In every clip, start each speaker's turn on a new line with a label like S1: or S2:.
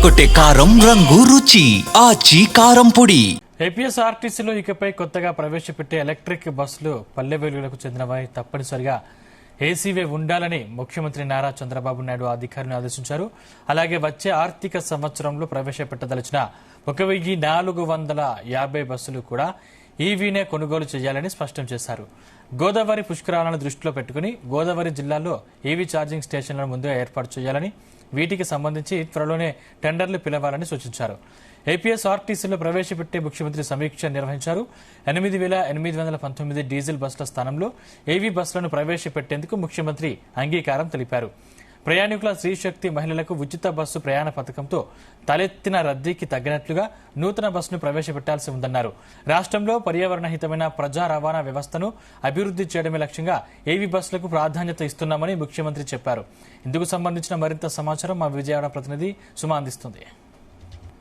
S1: అదరగొట్టే కారం రంగు రుచి ఆచి కారం పొడి.
S2: ఏపీఎస్ఆర్టీసీలో ఇకపై కొత్తగా ప్రవేశపెట్టే ఎలక్ట్రిక్ బస్సులు పల్లె వెలుగులకు చెందినవై తప్పనిసరిగా ఏసీవే ఉండాలని ముఖ్యమంత్రి నారా చంద్రబాబు నాయుడు అధికారులను ఆదేశించారు. అలాగే వచ్చే ఆర్థిక సంవత్సరంలో ప్రవేశపెట్టదలిచిన 1450 బస్సులు కూడా ఈవీనే కొనుగోలు చేయాలని స్పష్టం చేశారు. గోదావరి పుష్కరాలను దృష్టిలో పెట్టుకుని గోదావరి జిల్లాలో ఈవీ ఛార్జింగ్ స్టేషన్లను ముందుగా ఏర్పాటు చేయాలని, వీటికి సంబంధించి త్వరలోనే టెండర్లు పిలవాలని సూచించారు. ఏపీఎస్ఆర్టీసీలో ప్రవేశపెట్టే ముఖ్యమంత్రి సమీక్ష నిర్వహించారు. 8819 డీజిల్ బస్సుల స్థానంలో ఏవీ బస్సులను ప్రవేశపెట్టేందుకు ముఖ్యమంత్రి అంగీకారం తెలిపారు. ప్రయాణికుల స్త్రీశక్తి మహిళలకు ఉచిత బస్సు ప్రయాణ పథకంతో తలెత్తిన రద్దీకి తగ్గినట్లుగా నూతన బస్సును ప్రవేశపెట్టాల్సి ఉందన్నారు. రాష్ట్రంలో పర్యావరణ హితమైన ప్రజా రవాణా వ్యవస్థను అభివృద్ధి చేయడమే లక్ష్యంగా ఏవీ బస్సులకు ప్రాధాన్యత ఇస్తున్నామని ముఖ్యమంత్రి చెప్పారు. ఇందుకు సంబంధించిన మరింత సమాచారం మా విజయవాడ ప్రతినిధి సుమ అందిస్తుంది.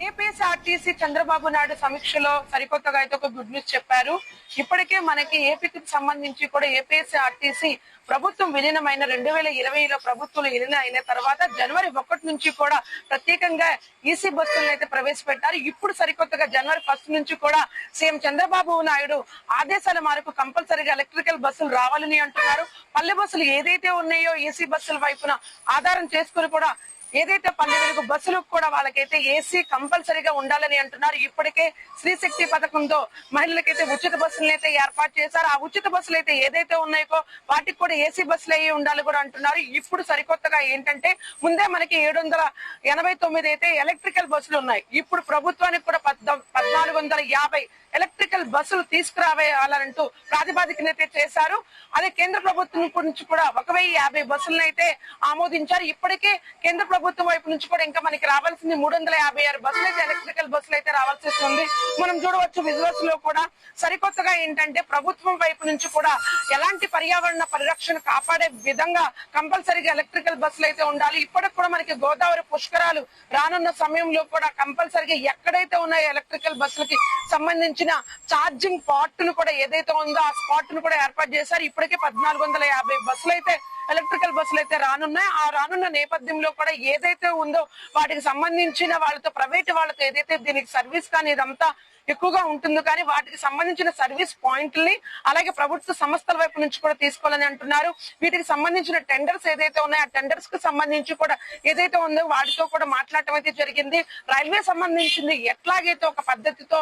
S3: ఏపీఎస్ఆర్టీసీ చంద్రబాబు నాయుడు సమీక్షలో సరికొత్తగా అయితే ఒక గుడ్ న్యూస్ చెప్పారు. ఇప్పటికే మనకి ఏపీకి సంబంధించి కూడా ఏపీఎస్ఆర్టీసీ ప్రభుత్వం విలీనమైన 2020లో ప్రభుత్వం విలీనం అయిన తర్వాత జనవరి 1 నుంచి కూడా ప్రత్యేకంగా ఈసీ బస్సులను అయితే ప్రవేశపెట్టారు. ఇప్పుడు సరికొత్తగా జనవరి 1 నుంచి కూడా సీఎం చంద్రబాబు నాయుడు ఆదేశాల మేరకు కంపల్సరీగా ఎలక్ట్రికల్ బస్సులు రావాలని అంటున్నారు. పల్లె బస్సులు ఏదైతే ఉన్నాయో ఈసీ బస్సుల వైపున ఆధారం చేసుకుని కూడా ఏదైతే పల్లె వెలుగు బస్సులకు కూడా వాళ్ళకైతే ఏసీ కంపల్సరీగా ఉండాలని అంటున్నారు. ఇప్పటికే స్త్రీశక్తి పథకంతో మహిళలకైతే ఉచిత బస్సులను అయితే ఏర్పాటు చేశారు. ఆ ఉచిత బస్సులు అయితే ఏదైతే ఉన్నాయో వాటికి కూడా ఏసీ బస్సులు అయ్యి ఉండాలి కూడా అంటున్నారు. ఇప్పుడు సరికొత్తగా ఏంటంటే ముందే మనకి 789 అయితే ఎలక్ట్రికల్ బస్సులు ఉన్నాయి. ఇప్పుడు ప్రభుత్వానికి కూడా 1450 ఎలక్ట్రికల్ బస్సులు తీసుకురావాలంటూ ప్రాతిపాదికనైతే చేశారు. అదే కేంద్ర ప్రభుత్వం నుంచి కూడా 1050 బస్సులను అయితే ఆమోదించారు. ఇప్పటికే కేంద్ర ప్రభుత్వం వైపు నుంచి కూడా ఇంకా మనకి రావాల్సింది 356 బస్సులు అయితే ఎలక్ట్రికల్ బస్సులు అయితే రావాల్సి ఉంది. మనం చూడవచ్చు విజువల్స్ లో కూడా సరికొత్తగా ఏంటంటే ప్రభుత్వం వైపు నుంచి కూడా ఎలాంటి పర్యావరణ పరిరక్షణ కాపాడే విధంగా కంపల్సరీగా ఎలక్ట్రికల్ బస్సులు అయితే ఉండాలి. ఇప్పటికి కూడా మనకి గోదావరి పుష్కరాలు రానున్న సమయంలో కూడా కంపల్సరీగా ఎక్కడైతే ఉన్నాయో ఎలక్ట్రికల్ బస్సులకి సంబంధించిన ఛార్జింగ్ పార్ట్ ను కూడా ఏదైతే ఉందో ఆ స్పాట్ ను కూడా ఏర్పాటు చేశారు. ఇప్పటికే 1450 బస్సులు అయితే ఎలక్ట్రికల్ బస్సులు అయితే రానున్నాయి. ఆ రానున్న నేపథ్యంలో కూడా ఏదైతే ఉందో వాటికి సంబంధించిన వాళ్ళతో ప్రైవేట్ వాళ్ళతో ఏదైతే దీనికి సర్వీస్ కానీ ఇదంతా ఎక్కువగా ఉంటుంది, కానీ వాటికి సంబంధించిన సర్వీస్ పాయింట్లని అలాగే ప్రభుత్వ సంస్థల వైపు నుంచి కూడా తీసుకోవాలని అంటున్నారు. వీటికి సంబంధించిన టెండర్స్ ఏదైతే ఉన్నాయో ఆ టెండర్స్ కి సంబంధించి కూడా ఏదైతే ఉందో వాటితో కూడా మాట్లాడటం అయితే జరిగింది. రైల్వే సంబంధించింది ఎట్లాగైతే ఒక పద్ధతితో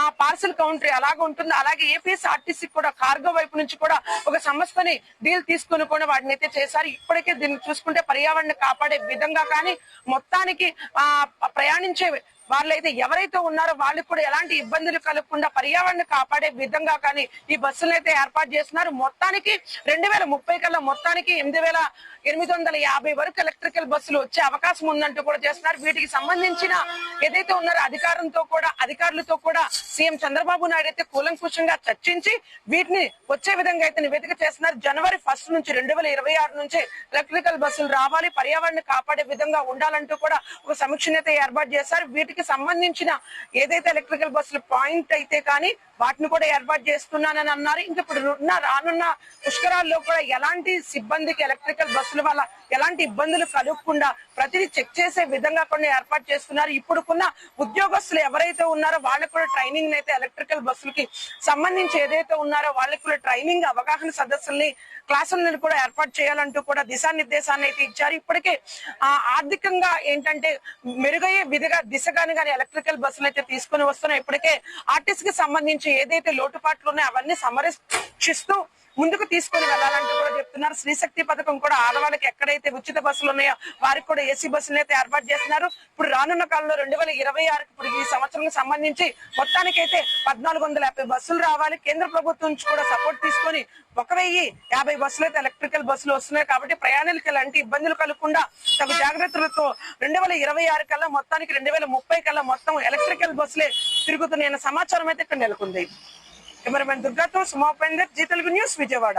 S3: ఆ పార్సల్ కౌంటర్ ఎలాగ ఉంటుందో అలాగే ఏపీఎస్ఆర్టీసీ కూడా కార్గో వైపు నుంచి కూడా ఒక సంస్థని డీల్ తీసుకుని కూడా వాటిని అయితే చేశారు. ఇప్పటికే దీన్ని చూసుకుంటే పర్యావరణ కాపాడే విధంగా కానీ మొత్తానికి ప్రయాణించే వాళ్ళైతే ఎవరైతే ఉన్నారో వాళ్ళకి కూడా ఎలాంటి ఇబ్బందులు కలగకుండా పర్యావరణ కాపాడే విధంగా కానీ ఈ బస్సులను అయితే ఏర్పాటు చేస్తున్నారు. మొత్తానికి 2030 కల్లా మొత్తానికి 8850 వరకు ఎలక్ట్రికల్ బస్సులు వచ్చే అవకాశం ఉందంటూ కూడా చేస్తున్నారు. వీటికి సంబంధించిన ఏదైతే ఉన్నారో అధికారులతో కూడా సీఎం చంద్రబాబు నాయుడు అయితే కూలంకుషంగా చర్చించి వీటిని వచ్చే విధంగా అయితే నివేదిక చేస్తున్నారు. జనవరి 1 నుంచి 2026 నుంచి ఎలక్ట్రికల్ బస్సులు రావాలి, పర్యావరణ కాపాడే విధంగా ఉండాలంటూ కూడా ఒక సమీక్షను అయితే ఏర్పాటు చేశారు. వీటికి సంబంధించిన ఏదైతే ఎలక్ట్రికల్ బస్సులు పాయింట్ అయితే కానీ వాటిని కూడా ఏర్పాటు చేస్తున్నానని అన్నారు. ఇంకా ఇప్పుడు రానున్న పుష్కరాల్లో కూడా ఎలాంటి సిబ్బందికి ఎలక్ట్రికల్ బస్సుల వల్ల ఎలాంటి ఇబ్బందులు కలగకుండా ప్రతిదీ చెక్ చేసే విధంగా కొన్ని ఏర్పాటు చేస్తున్నారు. ఇప్పుడుకున్న ఉద్యోగస్తులు ఎవరైతే ఉన్నారో వాళ్ళకు కూడా ట్రైనింగ్ అయితే ఎలక్ట్రికల్ బస్సులకి సంబంధించి ఏదైతే ఉన్నారో వాళ్ళకి కూడా ట్రైనింగ్ అవగాహన సదస్సుల్ని క్లాసులను కూడా ఏర్పాటు చేయాలంటూ కూడా దిశానిర్దేశాన్ని అయితే ఇచ్చారు. ఇప్పటికే ఆర్థికంగా ఏంటంటే మెరుగయ్యే దిశగాని కానీ ఎలక్ట్రికల్ బస్సులు అయితే తీసుకుని వస్తున్నాయి. ఇప్పటికే ఆర్టీసీకి సంబంధించి ఏదైతే లోటుపాట్లు ఉన్నాయో అవన్నీ సమరీక్షిస్తూ ముందుకు తీసుకుని వెళ్లాలంటూ కూడా చెప్తున్నారు. స్త్రీశక్తి పథకం కూడా ఆడవాళ్ళకి ఎక్కడైతే ఉచిత బస్సులు ఉన్నాయో వారికి కూడా ఏసీ బస్సులు అయితే ఏర్పాటు చేస్తున్నారు. ఇప్పుడు రానున్న కాలంలో 2026 ఇప్పుడు ఈ సంవత్సరానికి సంబంధించి మొత్తానికైతే 1450 బస్సులు రావాలి. కేంద్ర ప్రభుత్వం నుంచి కూడా సపోర్ట్ తీసుకొని 1050 బస్సులు అయితే ఎలక్ట్రికల్ బస్సులు వస్తున్నాయి. కాబట్టి ప్రయాణికులకు ఎలాంటి ఇబ్బందులు కలగకుండా తగు జాగ్రత్తలతో 2026 కల్లా మొత్తానికి 2030 కల్లా మొత్తం ఎలక్ట్రికల్ బస్సులే తిరుగుతున్నాయన్న సమాచారం అయితే ఇక్కడ నెలకొంది. కెమెరామెన్ దుర్గాతో సుమోపేందర్, జీ తెలుగు న్యూస్, విజయవాడ.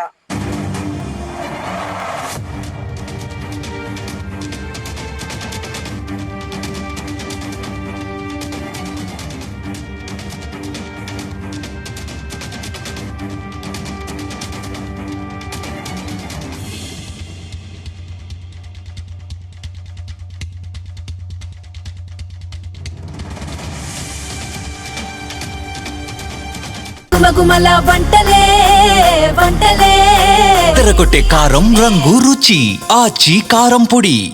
S4: గుమగుమల వంటలే వంటలే
S1: తెరకొట్టే కారం రంగు రుచి ఆచి కారం పొడి.